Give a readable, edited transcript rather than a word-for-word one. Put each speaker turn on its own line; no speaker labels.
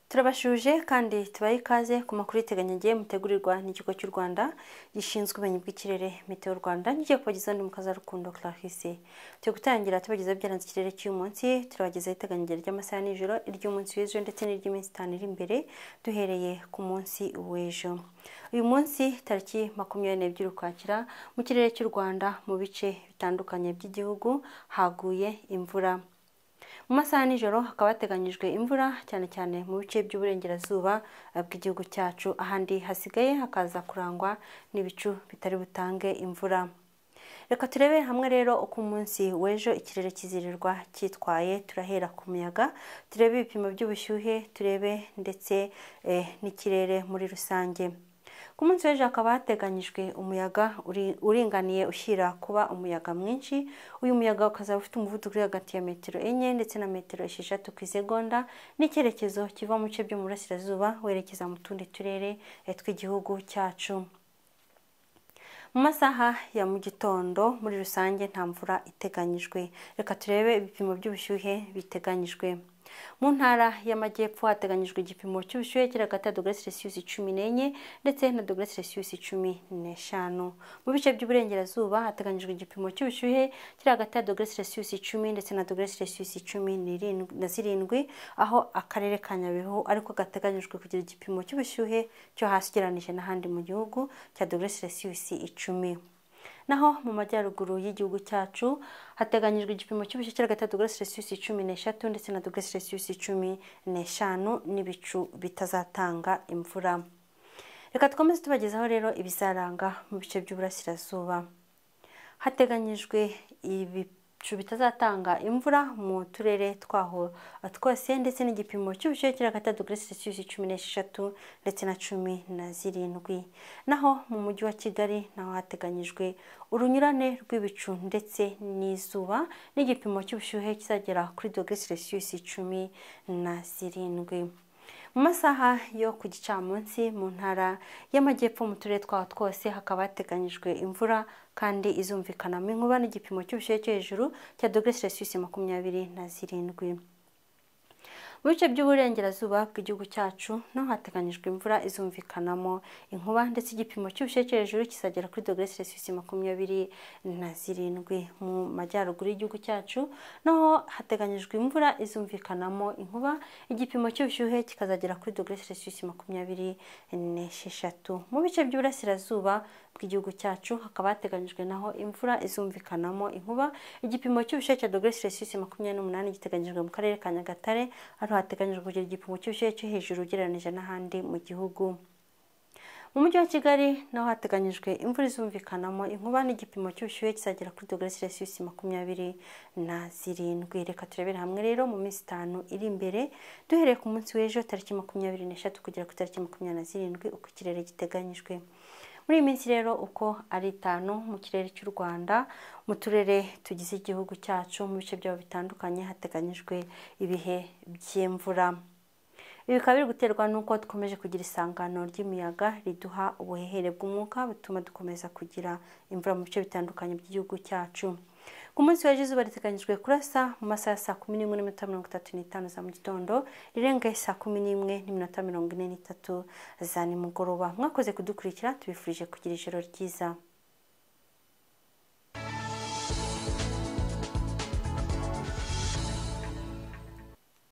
Turabashuje kandi tubaye ikaze ku makuru y'iteganyagihe mutegurirwa n'ikigo cy'u Rwanda gishinzwe ubumenyi bw'ikirere Meteo Rwanda ngiye kubagezaho ndi mukaza Rukundo Clarisse. Turi gutangira tubagezaho byaranze ikirere cy'uyu munsi, turabagezaho iteganyagihe ry'amasaha n'ijoro, iry'umunsi w'ejo ndetse n'iry'iminsi 5 iri imbere duhereye ku munsi w'ejo. Uyu munsi tariki 22 Ukwakira mu kirere cy'u Rwanda mu bice bitandukanye by'igihugu haguye imvura. Mu masaha nijoro hakaba hateganyijwe imvura cyane cyane mu bice by'uburengerazuba bw'igihugu cyacu, ahandi hasigaye hakaza kurangwa n'ibicu bitari butange imvura. Reka turebe hamwe rero uko umunsi w'ejo ikirere kizirirwa cyitwaye. Turahera ku muyaga, turebe ibipimo by'ubushyuhe, turebe ndetse n'ikirere muri rusange. Ku munsi w'ejo hakaba hateganyijwe umuyaga uringaniye ushyira kuba umuyaga mwinshi. Uyu muyaga ukazaba ufite umuvuduko uri hagati ya metero 4 ndetse na metero 6 ku isegonda, n'icyerekezo kiva mu bice byo mu burasirazuba werekeza mu tundi turere tw'igihugu cyacu. Mu masaha ya mu gitondo muri rusange nta mvura iteganyijwe. Reka turebe ibipimo by'ubushyuhe biteganyijwe. Mu ntara y'amajyepfo hateganyijwe igipimo cy'ubushyuhe kiri hagati ya °C14 ndetse na °C15. Mu bice by'uburengerazuba hateganyijwe igipimo cy'ubushyuhe kiri hagati ya °C10 ndetse na °C17, aho akarere ka Nyabihu ariko gateganyijwe kugira igipimo cy'ubushyuhe cyo hasi ugereranije n'ahandi mu gihugu cya °C10. Naho mu majyaruguru y'igihugu cyacu hateganyijwe igipimo cy'ubushyuhe kiri hagati ya °C13 ndetse na °C15 n'ibicu bitazatanga imvura. Reka twomeze tubagezaho rero ibizaranga mu bice by'uburasirazuba. Hateganyijwe ibicu bitazatanga imvura mu turere twaho twose ndetse n'igipimo cy'ubushyuhe kiri hagati ya °C16 ndetse na 17. Naho mu mujyi wa Kigali naho hateganyijwe urunyurane rw'ibicu ndetse n'izuba n'igipimo cy'ubushyuhe kizagera kuri °C17. Mu masaha yo ku gicamunsi mu ntara y'amajyepfo mu turere twaho twose hakaba hateganyijwe imvura kandi izumvikanamo inkuba n'igipimo cy'ubushyuhe cyo hejuru cya °C27. Mu bice by'uburengerazuba bw'igihugu cyacu naho hateganyijwe imvura izumvikanamo inkuba ndetse igipimo cy'ubushyuhe cyo hejuru kizagera kuri °C27. Mu majyaruguru y'igihugu cyacu naho hateganyijwe imvura izumvikanamo inkuba, igipimo cy'ubushyuhe kikazagera kuri °C26. Mu bice by'uburasirazuba bw'igihugu cyacu hakaba hateganyijwe naho imvura izumvikanamo inkuba, igipimo cy'ubushyuhe cya °C28 giteganyijwe mu karere ka Nyagatare, aho hateganyijwe kugira igipimo cy'ubushyuhe cyo hejuru ugereranije n'ahandi mu gihugu. Mu mujyi wa Kigali naho hateganyijwe imvura izumvikanamo inkuba n'igipimo cy'ubushyuhe kizagera kuri °C27. Reka turebere hamwe rero mu minsi 5 iri imbere duhereye ku munsi w'ejo tariki 23 kugera ku tariki 27 uko ikirere giteganyijwe. Muri iyi minsi rero uko ari 5 mu kirere cy'u Rwanda mu turere tugize igihugu cyacu mu bice byabo bitandukanye hateganyijwe ibihe by'imvura. Ibi bikaba biri guterwa n'uko dukomeje kugira isangano ry'imiyaga riduha ubuhehere bw'umwuka butuma dukomeza kugira imvura mu bice bitandukanye by'igihugu cyacu. Ku munsi w'ejo izuba riteganyijwe kurasa mu masaha ya 11:35 za mu gitondo, rirenga saa 11:43 za nimugoroba. Mwakoze kudukurikira, tubifurije kugira ijoro ryiza.